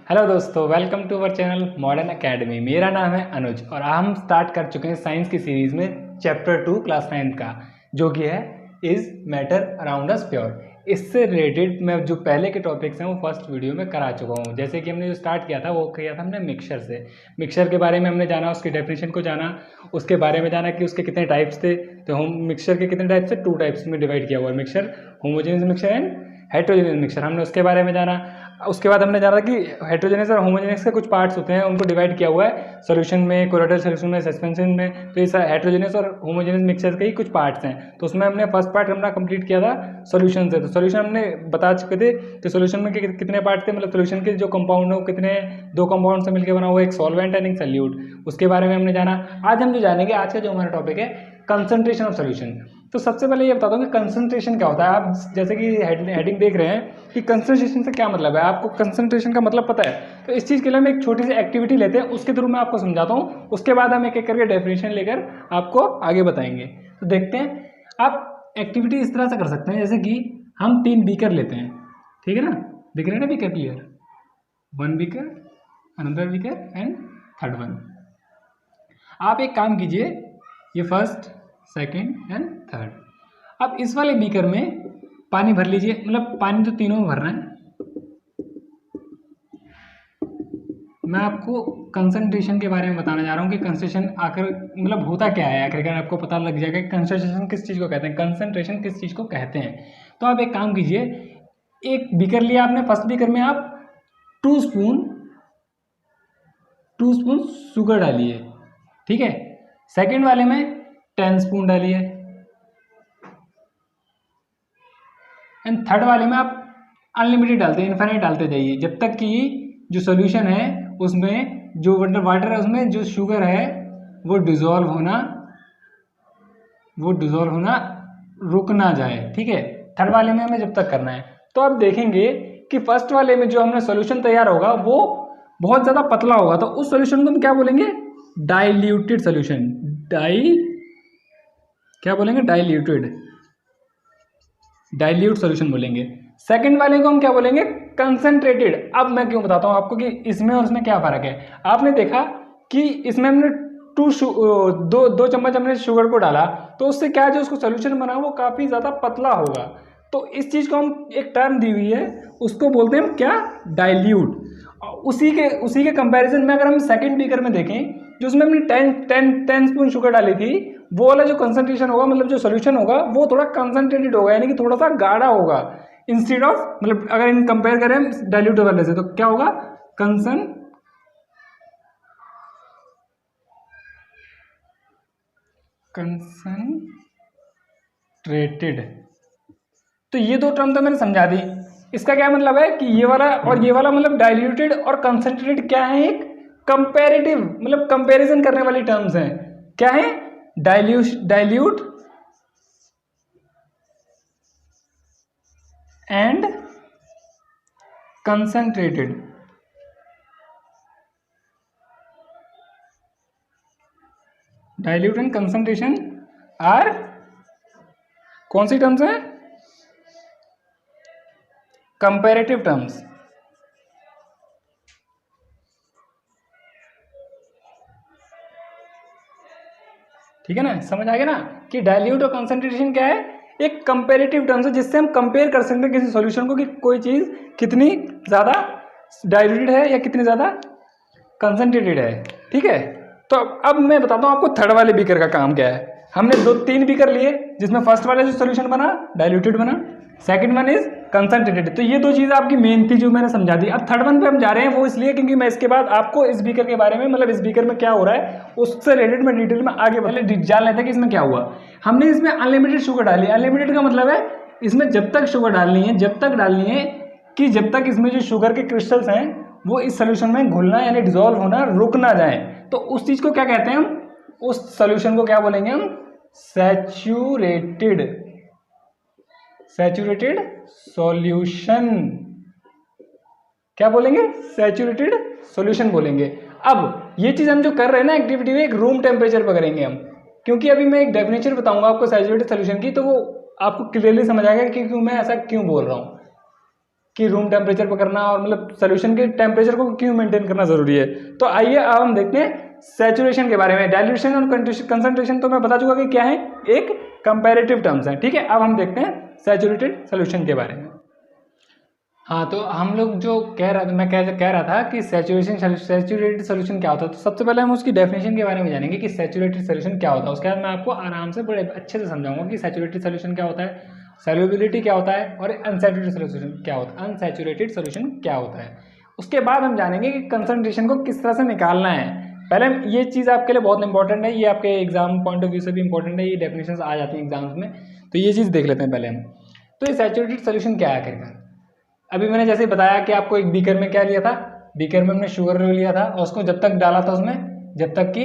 Hello दोस्तों, welcome to our channel Modern Academy. मेरा नाम है अनुज और हम स्टार्ट कर चुके हैं साइंस की सीरीज़ में चैप्टर 2 क्लास 9 का, जो कि है is matter around us pure. इससे रिलेटेड मैं जो पहले के टॉपिक्स हैं वो फर्स्ट वीडियो में करा चुका हूँ। जैसे कि हमने जो स्टार्ट किया था वो किया था हमने मिक्सचर से। मिक्सचर के बारे में हमने जाना, उसकी डेफिनेशन को जाना, उसके बारे में जाना कि उसके कितने टाइप्स थे। तो हम मिक्सचर के कितने टाइप्स थे, 2 टाइप्स में डिवाइड किया हुआ है, mixture, homogeneous mixture and heterogeneous mixture. हमने उसके बारे में जाना। उसके बाद हमने जाना कि हेट्रोजेनियस और होमोजेनियस के कुछ पार्ट्स होते हैं, उनको डिवाइड किया हुआ है सॉल्यूशन में, कोलोइडल सॉल्यूशन में, सस्पेंशन में। तो इस हेट्रोजेनियस और होमोजेनियस मिक्सचर के ही कुछ पार्ट्स हैं। तो उसमें हमने फर्स्ट पार्ट अपना कंप्लीट किया था सॉल्यूशन से। तो सॉल्यूशन हमने बता चुके थे कि सॉल्यूशन में कितने पार्ट थे, मतलब सॉल्यूशन के जो कंपाउंड है वो कितने, 2 कंपाउंड से मिलकर बना हुआ, एक सॉल्वेंट एंड एक सॉल्यूट। उसके बारे में हमने जाना। आज हम जो जानेंगे, आज का जो हमारा टॉपिक है कंसंट्रेशन ऑफ सॉल्यूशन। तो सबसे पहले ये बताता हूँ कि कंसंट्रेशन क्या होता है। आप जैसे कि हेडिंग देख रहे हैं कि कंसंट्रेशन से क्या मतलब है, आपको कंसंट्रेशन का मतलब पता है। तो इस चीज़ के लिए हम एक छोटी सी एक्टिविटी लेते हैं, उसके थ्रू मैं आपको समझाता हूँ। उसके बाद हम एक एक करके डेफिनेशन लेकर आपको आगे बताएंगे। तो देखते हैं, आप एक्टिविटी इस तरह से कर सकते हैं जैसे कि हम 3 बीकर लेते हैं, ठीक है ना। दिख रहे हैं ना beaker, clear, 1 beaker, another beaker and third one. आप एक काम कीजिए, ये फर्स्ट, सेकंड एंड थर्ड। अब इस वाले बीकर में पानी भर लीजिए, मतलब पानी तो तीनों में भरना है। मैं आपको कंसंट्रेशन के बारे में बताने जा रहा हूँ कि कंसंट्रेशन आखिर मतलब होता क्या है। आखिरकार आपको पता लग जाएगा कि कंसंट्रेशन किस चीज़ को कहते हैं, कंसंट्रेशन किस चीज़ को कहते हैं। तो आप एक काम कीजिए, एक बीकर लिया आपने, फर्स्ट बीकर में आप 2 स्पून शुगर डालिए, ठीक है। सेकेंड वाले में 10 स्पून डालिए एंड थर्ड वाले में आप अनलिमिटेड डालते हैं, इन्फिनिट डालते जाइए, जब तक कि जो सॉल्यूशन है उसमें जो वाटर है उसमें जो शुगर है वो डिजोल्व होना रुक ना जाए, ठीक है। थर्ड वाले में हमें जब तक करना है। तो आप देखेंगे कि फर्स्ट वाले में जो हमने सॉल्यूशन तैयार होगा वो बहुत ज़्यादा पतला होगा, तो उस सॉल्यूशन को हम क्या बोलेंगे, डाइल्यूटेड सॉल्यूशन। डाइल्यूट सॉल्यूशन बोलेंगे। सेकंड वाले को हम क्या बोलेंगे, कंसंट्रेटेड। अब मैं क्यों बताता हूं आपको कि इसमें और उसमें क्या फर्क है। आपने देखा कि इसमें हमने दो चम्मच हमने शुगर को डाला, तो उससे क्या जो उसको सोल्यूशन बना वो काफी ज्यादा पतला होगा। तो इस चीज को हम एक टर्म दी हुई है, उसको बोलते हैं क्या, डाइल्यूट। उसी के कंपैरिजन में अगर हम सेकंड बीकर में देखें, जो उसमें हमने 10 स्पून शुगर डाली थी, वो वाला जो कंसंट्रेशन होगा, मतलब जो सोल्यूशन होगा वो थोड़ा कंसंट्रेटेड होगा, यानी कि थोड़ा सा गाढ़ा होगा। इंस्टेड ऑफ, मतलब अगर इन कंपेयर करें डाइल्यूट वाले से, तो क्या होगा, कंसंट्रेटेड। तो ये 2 टर्म तो मैंने समझा दी। इसका क्या मतलब है कि ये वाला और ये वाला, मतलब डाइल्यूटेड और कंसंट्रेटेड क्या है, एक कंपैरेटिव, मतलब कंपैरिजन करने वाली टर्म्स हैं। क्या है, dilute and concentrated. Dilute and concentration are कौन सी टर्म्स हैं, कंपैरेटिव टर्म्स। ठीक है ना, समझ आ गया ना कि डाइल्यूट और कंसंट्रेशन क्या है, एक कंपैरेटिव टर्म्स है जिससे हम कंपेयर कर सकते हैं किसी सॉल्यूशन को कि कोई चीज कितनी ज्यादा डाइल्यूटेड है या कितनी ज्यादा कंसंट्रेटेड है, ठीक है। तो अब मैं बताता हूं आपको थर्ड वाले बीकर का काम क्या है। हमने 3 बीकर लिए, जिसमें फर्स्ट वाला जो सॉल्यूशन बना डाइल्यूटेड बना, सेकंड वन इज कंसंट्रेटेड। तो ये 2 चीजें आपकी मेन थी जो मैंने समझा दी। अब थर्ड वन पे हम जा रहे हैं, वो इसलिए क्योंकि मैं इसके बाद आपको इस बीकर के बारे में, मतलब इस बीकर में क्या हो रहा है उससे रिलेटेड मैं डिटेल में आगे पहले जान लेते हैं कि इसमें क्या हुआ। हमने इसमें अनलिमिटेड शुगर डाली। अनलिमिटेड का मतलब है इसमें जब तक शुगर डालनी है, कि जब तक इसमें जो शुगर के क्रिस्टल्स हैं वो इस सोल्यूशन में घुलना यानी डिसॉल्व होना रुक ना जाए। तो उस चीज को क्या कहते हैं हम, उस सोल्यूशन को क्या बोलेंगे हम, सैचुरेटेड सॉल्यूशन। क्या बोलेंगे, सैचुरेटेड सॉल्यूशन बोलेंगे। अब ये चीज हम जो कर रहे हैं ना एक्टिविटी में, एक रूम टेम्परेचर पर करेंगे हम, क्योंकि अभी मैं एक डेफिनेशन बताऊंगा आपको सैचुरेटेड सॉल्यूशन की, तो वो आपको क्लियरली समझ आएगा कि मैं ऐसा क्यों बोल रहा हूं। कि रूम टेम्परेचर पर करना और मतलब सोल्यूशन के टेम्परेचर को क्यों मेंटेन करना जरूरी है। तो आइए अब हम देखते हैं सैचुरेशन के बारे में। डाइल्यूशन और कंसंट्रेशन तो मैं बता चुका कि क्या है, एक कंपैरेटिव टर्म्स है, ठीक है। अब हम देखते हैं सैचुरेटेड सोल्यूशन के बारे में। हाँ, तो हम लोग जो कह रहा था, मैं कह रहा था कि सैचुरेटेड सोल्यूशन क्या होता है। तो सबसे पहले हम उसकी डेफिनेशन के बारे में जानेंगे कि सैचुरेटेड सोल्यूशन क्या होता है। उसके बाद मैं आपको आराम से बड़े अच्छे से समझाऊंगा कि सैचुरेटेड सोल्यूशन क्या होता है, सॉल्युबिलिटी क्या होता है और अनसैचुरेटेड सोल्यूशन क्या होता है, अनसैचुरेटेड सोल्यूशन क्या होता है। उसके बाद हम जानेंगे कि कंसंट्रेशन को किस तरह से निकालना है। पहले ये चीज़ आपके लिए बहुत इंपॉर्टेंट है, ये आपके एग्जाम पॉइंट ऑफ व्यू से भी इंपॉर्टेंट है, ये डेफिनेशन आ जाती है एग्जाम्स में। तो ये चीज़ देख लेते हैं पहले हम। तो ये सैचुरेटेड सोल्यूशन क्या है आखिरकार। अभी मैंने जैसे बताया कि आपको एक बीकर में क्या लिया था, बीकर में हमने शुगर लिया था और उसको जब तक डाला था उसमें, जब तक कि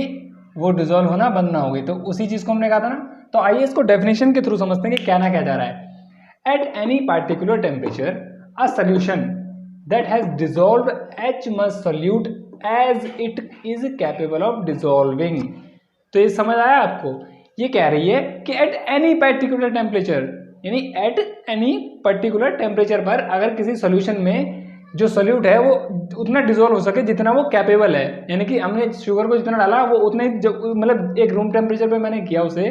वो डिजोल्व होना बंद ना हो गई, तो उसी चीज़ को हमने कहा था ना। तो आइए इसको डेफिनेशन के थ्रू समझते हैं कि क्या ना क्या जा रहा है। At any particular temperature a solution that has dissolve H must solute as it is capable of dissolving. तो ये समझ आया आपको। ये कह रही है कि एट एनी पार्टिकुलर टेम्परेचर, यानी एट एनी पर्टिकुलर टेम्परेचर पर अगर किसी सॉल्यूशन में जो सोल्यूट है वो उतना डिजोल्व हो सके जितना वो कैपेबल है, यानी कि हमने शुगर को जितना डाला वो उतने, मतलब एक रूम टेम्परेचर पे मैंने किया उसे,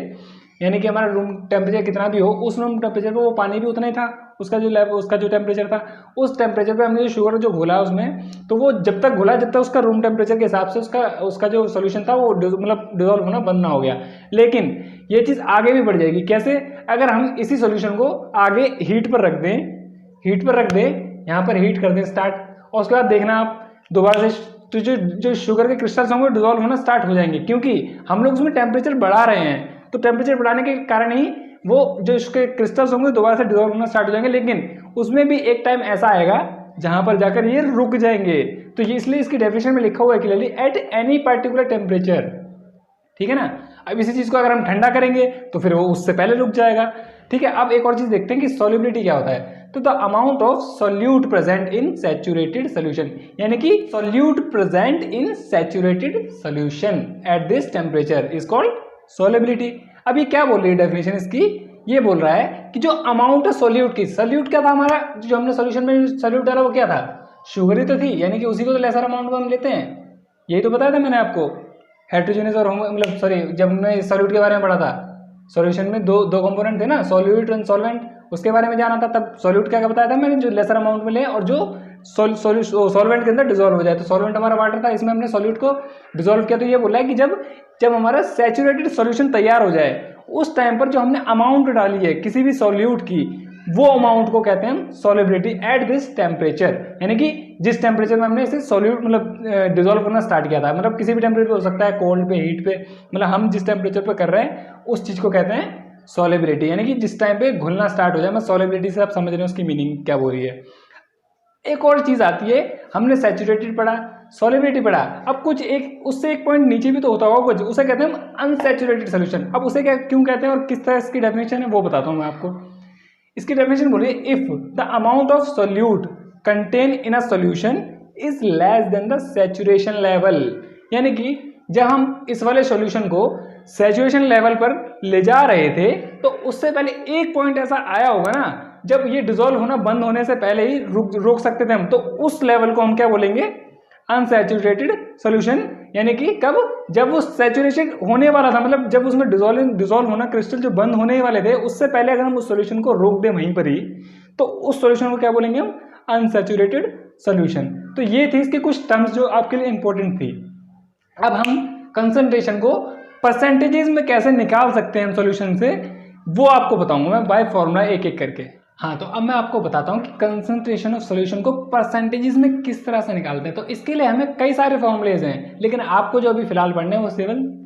यानी कि हमारा रूम टेम्परेचर कितना भी हो उस रूम टेम्परेचर पे वो पानी भी उतना ही था, उसका जो टेम्परेचर था उस टेम्परेचर पे हमने जो शुगर जो घोला उसमें, तो वो जब तक घोला जब तक उसका रूम टेम्परेचर के हिसाब से उसका जो सोल्यूशन था वो मतलब डिजोल्व होना बंद ना हो गया। लेकिन ये चीज़ आगे भी बढ़ जाएगी। कैसे? अगर हम इसी सोल्यूशन को आगे हीट पर रख दें, यहाँ पर हीट कर दें स्टार्ट, और उसके बाद देखना आप दोबारा से तो जो शुगर के क्रिस्टल्स होंगे डिजोल्व होना स्टार्ट हो जाएंगे, क्योंकि हम लोग उसमें टेम्परेचर बढ़ा रहे हैं। तो टेम्परेचर बढ़ाने के कारण ही वो जो उसके क्रिस्टल्स होंगे दोबारा से डिजोल्व होना स्टार्ट हो जाएंगे, लेकिन उसमें भी एक टाइम ऐसा आएगा जहां पर जाकर ये रुक जाएंगे। तो ये इसलिए इसकी डेफिनेशन में लिखा हुआ है clearly at any particular temperature, ठीक है ना। अब इसी चीज को अगर हम ठंडा करेंगे तो फिर वो उससे पहले रुक जाएगा, ठीक है। अब एक और चीज देखते हैं कि सॉल्युबिलिटी क्या होता है। तो the amount of solute present in saturated solution, यानी कि solute present in saturated solution at this temperature is called solubility. अब ये क्या बोल रही है डेफिनेशन इसकी, ये बोल रहा है कि जो अमाउंट है सोल्यूट की, सोल्यूट क्या था हमारा, जो हमने सोल्यूशन में सोल्यूट डाला वो क्या था, शुगर ही तो थी, यानी कि उसी को तो लेसर अमाउंट में हम लेते हैं। यही तो बताया था मैंने आपको हेट्रोजेनियस और मतलब सॉरी, जब हमने सॉल्यूट के बारे में पढ़ा था, सॉल्यूशन में दो कंपोनेंट थे ना, सॉल्यूट एंड सॉल्वेंट, उसके बारे में जाना था। तब सॉल्यूट क्या बताया था मैंने, जो लेसर अमाउंट में ले और जो सॉल्वेंट के अंदर डिजोल्व हो जाए। तो सॉल्वेंट हमारा वाटर था, इसमें हमने सॉल्यूट को डिजोल्व किया। तो ये बोला है कि जब हमारा सैचुरेटेड सॉल्यूशन तैयार हो जाए उस टाइम पर जो हमने अमाउंट डाली है किसी भी सॉल्यूट की, वो अमाउंट को कहते हैं हम सॉल्युबिलिटी एट दिस टेम्परेचर, यानी कि जिस टेम्परेचर में हमने इसे सॉल्यूट मतलब डिजोल्व करना स्टार्ट किया था, मतलब किसी भी टेम्परेचर पे हो सकता है, कोल्ड पे, हीट पे, मतलब हम जिस टेम्परेचर पे कर रहे हैं उस चीज को कहते हैं सॉल्युबिलिटी, यानी कि जिस टाइम पे घुलना स्टार्ट हो जाए। मैं सॉल्युबिलिटी से आप समझ रहे हैं उसकी मीनिंग क्या बोल रही है। एक और चीज आती है, हमने सैचुरेटेड पढ़ा, सॉल्युबिलिटी पढ़ा, अब कुछ एक उससे एक पॉइंट नीचे भी तो होता होगा कुछ, उसे कहते हैं अनसैचुरेटेड सोल्यूशन। अब उसे क्या क्यों कहते हैं और किस तरह इसकी डेफिनेशन है वो बताता हूं मैं आपको। इसकी डेफिनेशन बोलिए, if the amount of solute contain in a solution is less than the saturation level, यानी कि जब हम इस वाले सॉल्यूशन को सैचुरेशन लेवल पर ले जा रहे थे तो उससे पहले एक पॉइंट ऐसा आया होगा ना जब ये डिजोल्व होना बंद होने से पहले ही रोक सकते थे हम, तो उस लेवल को हम क्या बोलेंगे, अनसैचुरेटेड सॉल्यूशन। यानी कि कब, जब वो सैचुरेशन होने वाला था, मतलब जब उसमें डिजोल्व होना क्रिस्टल जो बंद होने वाले थे उससे पहले अगर हम उस सॉल्यूशन को रोक दें वहीं पर ही, तो उस सॉल्यूशन को क्या बोलेंगे हम, अनसैचुरेटेड सॉल्यूशन। तो ये थी इसके कुछ टर्म्स जो आपके लिए इंपॉर्टेंट थी। अब हम कंसंट्रेशन को परसेंटेजेस में कैसे निकाल सकते हैं हम सॉल्यूशन से, वो आपको बताऊंगा मैं बाय फॉर्मूला एक एक करके। हाँ, तो अब मैं आपको बताता हूँ कि कंसंट्रेशन ऑफ सॉल्यूशन को परसेंटेजेस में किस तरह से निकालते हैं। तो इसके लिए हमें कई सारे फॉर्मूलेज हैं, लेकिन आपको जो अभी फिलहाल पढ़ने हैं वो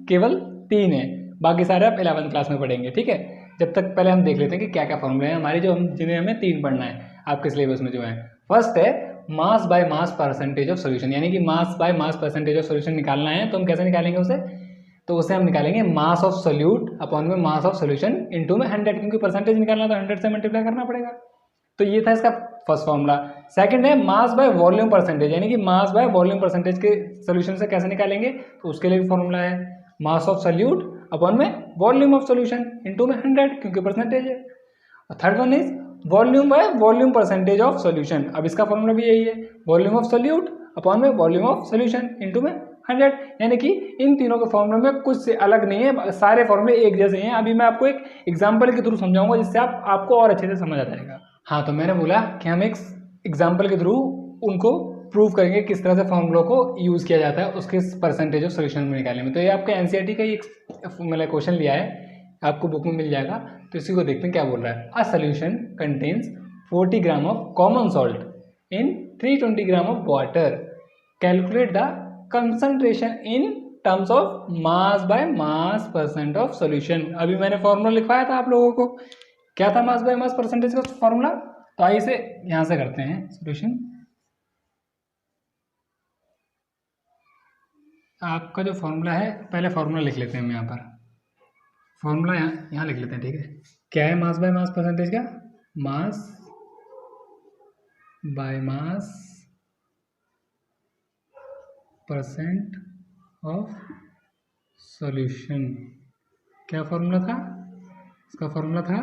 केवल 3 है, बाकी सारे आप 11th क्लास में पढ़ेंगे, ठीक है। जब तक पहले हम देख लेते हैं कि क्या क्या फॉर्मूले हैं हमारे, जिन्हें हमें 3 पढ़ना है आपके सिलेबस में जो है। फर्स्ट है mass by mass percentage of solution, यानी कि mass by mass percentage of solution निकालना है। तो हम कैसे निकालेंगे उसे, तो उसे हम निकालेंगे मास ऑफ सोल्यूट अपॉन में मास ऑफ सॉल्यूशन इनटू में 100, क्योंकि परसेंटेज निकालना तो 100 से मल्टीप्लाई करना पड़ेगा। तो ये था इसका फर्स्ट फॉर्मूला। सेकंड है मास बाय वॉल्यूम परसेंटेज, यानी कि मास बाय वॉल्यूम परसेंटेज के सॉल्यूशन से कैसे निकालेंगे, तो उसके लिए भी फॉर्मूला है मास ऑफ सोल्यूट अपॉन में वॉल्यूम ऑफ सॉल्यूशन इनटू में 100, क्योंकि परसेंटेज है। और third one is volume by volume percentage of solution. अब इसका फॉर्मूला भी यही है, वॉल्यूम ऑफ सॉल्यूट अपॉन में वॉल्यूम ऑफ सॉल्यूशन इनटू में 100। यानी कि इन तीनों के फॉर्मूले में कुछ से अलग नहीं है, सारे फॉर्मूले एक जैसे हैं। अभी मैं आपको एक एग्जांपल के थ्रू समझाऊंगा जिससे आपको और अच्छे से समझ आ जाएगा। हाँ, तो मैंने बोला कि हम एक एग्जाम्पल के थ्रू उनको प्रूव करेंगे किस तरह से फॉर्मूलों को यूज़ किया जाता है उसके परसेंटेज ऑफ सोल्यूशन में निकालने में। तो ये आपका एनसीईआरटी का ही एक मतलब क्वेश्चन लिया है, आपको बुक में मिल जाएगा। तो इसी को देखते हैं क्या बोल रहा है। A solution contains 40 gram of common salt in 320 gram of water, calculate the concentration in terms of mass by mass percent of solution. अभी मैंने फॉर्मूला लिखवाया था आप लोगों को, क्या था मास बाय मास परसेंटेज का फॉर्मूला। तो आइए इसे यहां से करते हैं सोल्यूशन। आपका जो फॉर्मूला है, पहले फॉर्मूला लिख लेते हैं हम यहाँ पर, फॉर्मूला यहाँ लिख लेते हैं, ठीक है। क्या है मास बाय मास परसेंटेज का, mass by mass percent of solution. क्या फॉर्मूला था इसका, फॉर्मूला था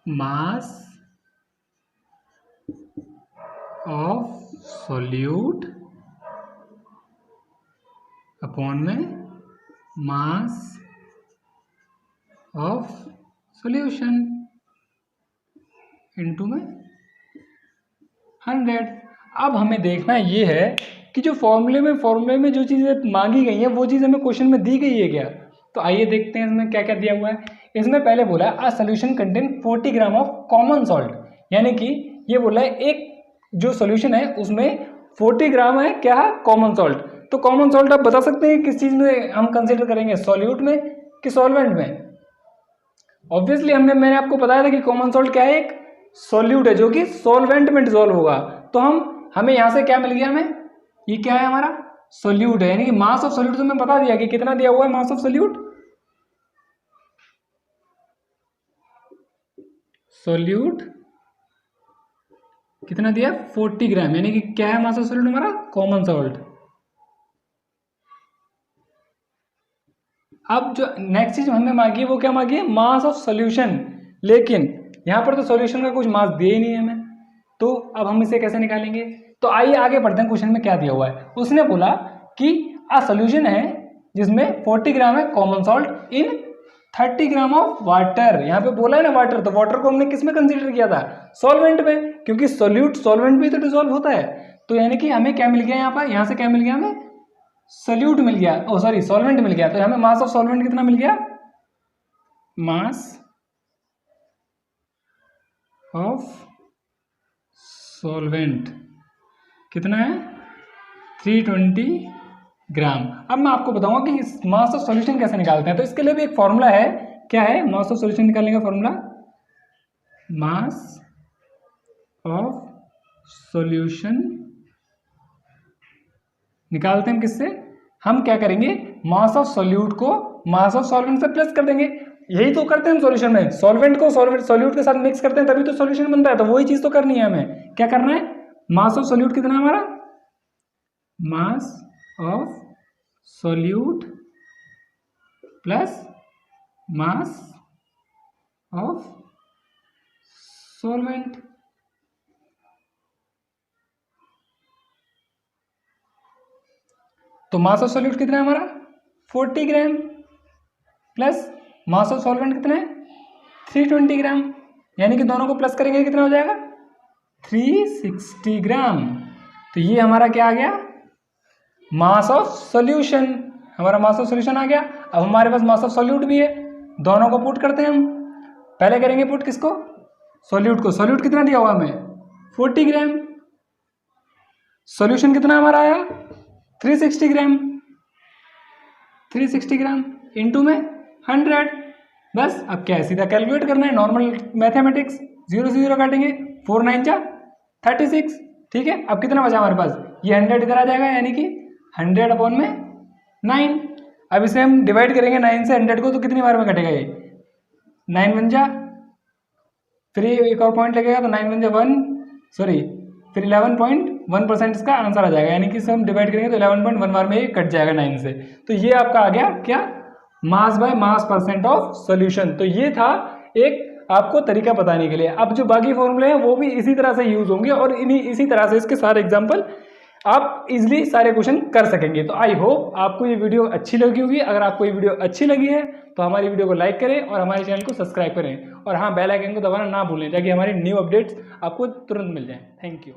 मास ऑफ सॉल्यूट अपॉन में मास ऑफ सॉल्यूशन इनटू में 100। अब हमें देखना ये है कि जो फॉर्मूले में जो चीज़ें मांगी गई हैं वो चीज़ हमें क्वेश्चन में दी गई है क्या। तो आइए देखते हैं इसमें क्या क्या दिया हुआ है। इसमें पहले बोला है a solution contain 40 gram of common salt, यानी कि ये बोला है एक जो सोल्यूशन है उसमें 40 ग्राम है क्या है, कॉमन सॉल्ट। तो कॉमन सॉल्ट आप बता सकते हैं किस चीज़ में हम कंसिडर करेंगे, सॉल्यूट में कि सॉल्वेंट में। ऑब्वियसली मैंने आपको बताया था कि कॉमन सॉल्ट क्या है, एक सॉल्यूट है जो कि सॉल्वेंट में डिसॉल्व होगा। तो हमें यहाँ से क्या मिल गया, हमें ये क्या है हमारा सॉल्यूट है, यानी कि मास ऑफ सॉल्यूट तो मैं बता दिया कि कितना दिया हुआ है मास ऑफ सॉल्यूट। सॉल्यूट कितना दिया, 40 ग्राम, यानी कि क्या है मास ऑफ सॉल्यूट हमारा, कॉमन सॉल्ट। अब जो नेक्स्ट चीज हमने मांगी है वो क्या मांगी है, मास ऑफ सॉल्यूशन। लेकिन यहां पर तो सॉल्यूशन का कुछ मास दिया ही नहीं है हमें, तो अब हम इसे कैसे निकालेंगे। तो आइए आगे बढ़ते हैं, क्वेश्चन में क्या दिया हुआ है। उसने बोला कि अ सॉल्यूशन है जिसमें 40 ग्राम है common salt in 30 gram of water. यहाँ पे बोला है ना वाटर, तो वाटर को हमने किस में कंसीडर किया था, सॉल्वेंट में, क्योंकि सॉल्यूट सॉल्वेंट में तो डिसॉल्व होता है। तो यानी कि हमें क्या मिल गया यहाँ पर, यहाँ से क्या मिल गया, हमें सॉल्यूट मिल गया, ओ सॉरी सॉल्वेंट मिल गया। तो हमें मास ऑफ सॉल्वेंट कितना मिल गया, मास ऑफ सॉल्वेंट कितना है, 320 ग्राम। अब मैं आपको बताऊंगा कि मास ऑफ सॉल्यूशन कैसे निकालते हैं। तो इसके लिए भी एक फॉर्मूला है, क्या है मास ऑफ सॉल्यूशन निकालने का फॉर्मूला, मास ऑफ सॉल्यूशन निकालते हैं किससे, हम क्या करेंगे, मास ऑफ सॉल्यूट को मास ऑफ सॉल्वेंट से प्लस कर देंगे। यही तो करते हैं हम सॉल्यूशन में, सॉल्वेंट को सॉल्यूट के साथ मिक्स करते हैं तभी तो सॉल्यूशन बनता है। तो वही चीज तो करनी है हमें, क्या करना है, मास ऑफ सॉल्यूट कितना है हमारा, mass of solute plus mass of solvent. तो मास ऑफ सॉल्यूट कितना है हमारा 40 gram plus mass of solvent कितना है 320 ग्राम, यानी कि दोनों को प्लस करेंगे कितना हो जाएगा 360 ग्राम। तो ये हमारा क्या आ गया, मास ऑफ सॉल्यूशन, हमारा मास ऑफ सॉल्यूशन आ गया। अब हमारे पास मास ऑफ सॉल्यूट भी है, दोनों को पुट करते हैं हम। पहले करेंगे पुट किसको, सॉल्यूट को। सॉल्यूट कितना दिया हुआ हमें 40 ग्राम, सॉल्यूशन कितना हमारा आया 360 ग्राम, 360 ग्राम इंटू में 100। बस अब क्या है, सीधा कैलकुलेट करना है, नॉर्मल मैथमेटिक्स, 0 से 0 काटेंगे, 4 9 जा 36, ठीक है। अब कितना बचा हमारे पास, ये 100 इधर आ जाएगा, यानी कि 100 अपॉन में 9। अब इसे हम डिवाइड करेंगे 9 से 100 को, तो कितनी बार में कटेगा ये 9 1 जा, फिर एक और पॉइंट लगेगा तो 9 1 जा 1, सॉरी फिर 11.1% इसका आंसर आ जाएगा, यानी कि इसे हम डिवाइड करेंगे तो 11.1 बार में ये कट जाएगा 9 से। तो ये आपका आ गया क्या, mass by mass percent of solution. तो ये था एक आपको तरीका बताने के लिए। अब जो बाकी फॉर्मूले हैं वो भी इसी तरह से यूज होंगे और इसी तरह से इसके सारे एग्जाम्पल आप इजिली सारे क्वेश्चन कर सकेंगे। तो आई होप आपको ये वीडियो अच्छी लगी होगी। अगर आपको ये वीडियो अच्छी लगी है तो हमारी वीडियो को लाइक करें और हमारे चैनल को सब्सक्राइब करें और हाँ, बेल आइकन को दबाना ना भूलें ताकि हमारी न्यू अपडेट्स आपको तुरंत मिल जाएं। Thank you.